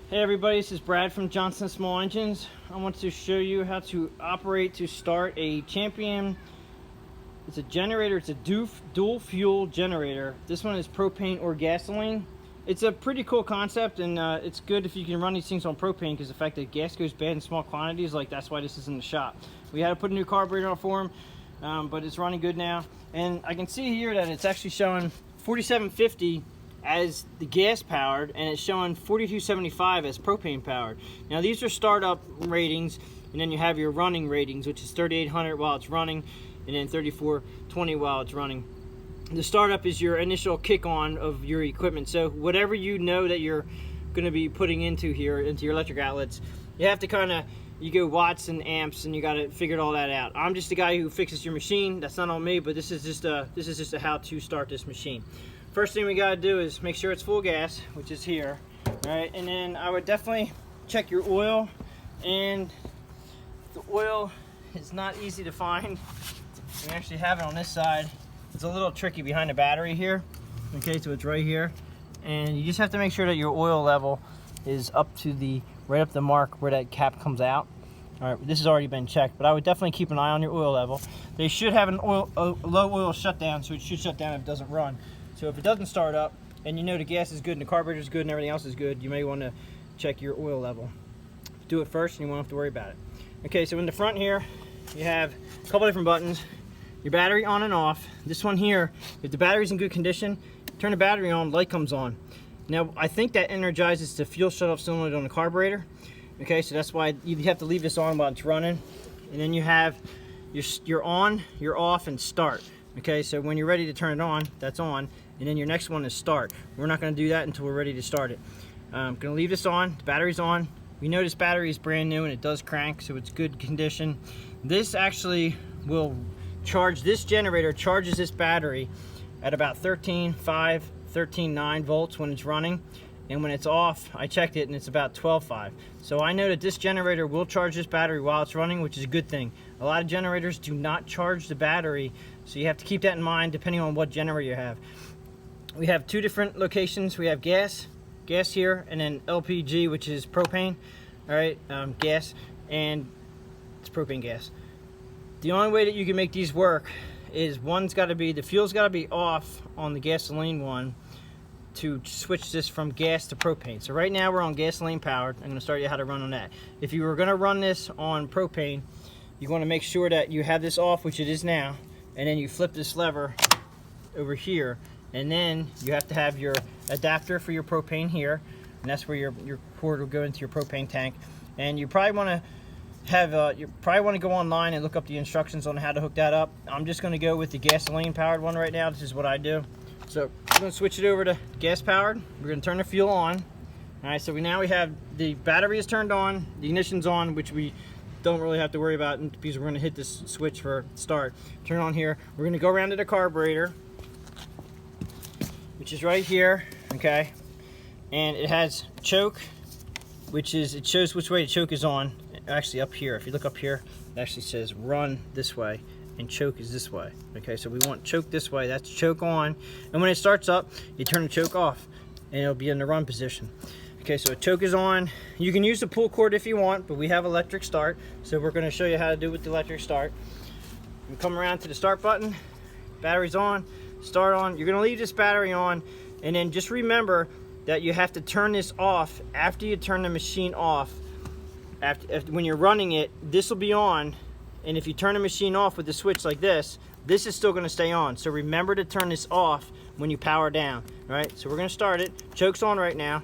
Hey everybody, this is Brad from Johnson Small Engines. I want to show you how to operate to start a Champion. It's a generator, it's a dual fuel generator. This one is propane or gasoline. It's a pretty cool concept, and it's good if you can run these things on propane, because the fact that gas goes bad in small quantities, like that's why this is in the shop. We had to put a new carburetor on for him, but it's running good now. And I can see here that it's actually showing 4750 as the gas powered, and it's showing 4275 as propane powered. Now these are startup ratings, and then you have your running ratings, which is 3800 while it's running, and then 3420 while it's running. The startup is your initial kick on of your equipment. So whatever you know that you're going to be putting into here, into your electric outlets, you have to you go watts and amps, and you got to figure all that out. I'm just the guy who fixes your machine. That's not on me, but this is just a how to start this machine. First thing we got to do is make sure it's full gas, which is here. All right, and then I would definitely check your oil, and the oil is not easy to find. We actually have it on this side. It's a little tricky behind the battery here. Okay, so it's right here, and you just have to make sure that your oil level is up to right up the mark where that cap comes out. All right, this has already been checked, but I would definitely keep an eye on your oil level. They should have a low oil shutdown, so it should shut down if it doesn't run. So if it doesn't start up, and you know the gas is good and the carburetor is good and everything else is good, you may want to check your oil level. Do it first, and you won't have to worry about it. Okay, so in the front here, you have a couple different buttons. Your battery on and off. This one here, if the battery's in good condition, turn the battery on, light comes on. Now, I think that energizes the fuel shut-off cylinder on the carburetor. Okay, so that's why you have to leave this on while it's running. And then you have your on, your off, and start. Okay, so when you're ready to turn it on, that's on. And then your next one is start. We're not going to do that until we're ready to start it. I'm going to leave this on. The battery's on. We know this battery is brand new and it does crank, so it's good condition. This actually will charge, this generator charges this battery at about 13.5, 13.9 volts when it's running. And when it's off, I checked it and it's about 12.5. So I know that this generator will charge this battery while it's running, which is a good thing. A lot of generators do not charge the battery, so you have to keep that in mind depending on what generator you have. We have two different locations. We have gas here, and then LPG, which is propane. All right, gas, and it's propane gas. The only way that you can make these work is the fuel's got to be off on the gasoline one to switch this from gas to propane. So right now we're on gasoline powered. I'm going to start you how to run on that. If you were going to run this on propane, you want to make sure that you have this off, which it is now, and then you flip this lever over here, and then you have to have your adapter for your propane here, and that's where your cord will go into your propane tank. And you probably want to go online and look up the instructions on how to hook that up. I'm just going to go with the gasoline powered one right now. This is what I do. So I'm going to switch it over to gas powered. We're going to turn the fuel on. All right, so now we have the battery is turned on, the ignition's on, which we don't really have to worry about because we're going to hit this switch for start. Turn on here. We're going to go around to the carburetor, which is right here, okay? And it has choke, it shows which way the choke is on. Actually up here, if you look up here, it actually says run this way and choke is this way. Okay, so we want choke this way, that's choke on. And when it starts up, you turn the choke off and it'll be in the run position. Okay, so choke is on. You can use the pull cord if you want, but we have electric start, so we're going to show you how to do it with the electric start. You come around to the start button, battery's on, start on. You're going to leave this battery on, and then just remember that you have to turn this off after you turn the machine off. When you're running it, this will be on, and if you turn the machine off with the switch like this is still going to stay on. So remember to turn this off when you power down. All right, so we're going to start it. Choke's on right now.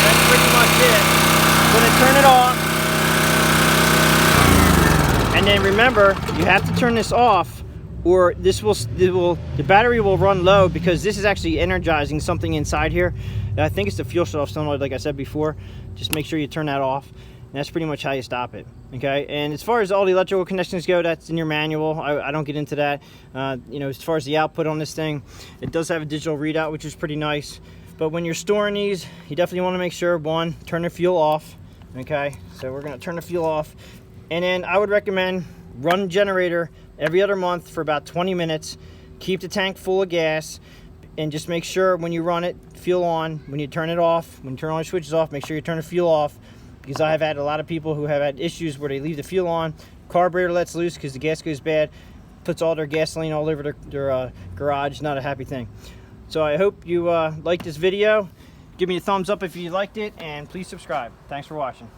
That's pretty much it. I'm going to turn it off. And then remember, you have to turn this off, or the battery will run low, because this is actually energizing something inside here. I think it's the fuel shut-off cylinder, like I said before. Just make sure you turn that off. And that's pretty much how you stop it. Okay, and as far as all the electrical connections go, that's in your manual. I don't get into that. You know, as far as the output on this thing, it does have a digital readout, which is pretty nice. But when you're storing these, you definitely want to make sure, one, turn the fuel off. Okay, so we're going to turn the fuel off. And then I would recommend run generator every other month for about 20 minutes keep the tank full of gas, and just make sure when you run it, fuel on. When you turn it off, when you turn all your switches off, make sure you turn the fuel off, because I have had a lot of people who have had issues where they leave the fuel on, carburetor lets loose because the gas goes bad, puts all their gasoline all over their garage. Not a happy thing. So I hope you liked this video. Give me a thumbs up if you liked it, and please subscribe. Thanks for watching.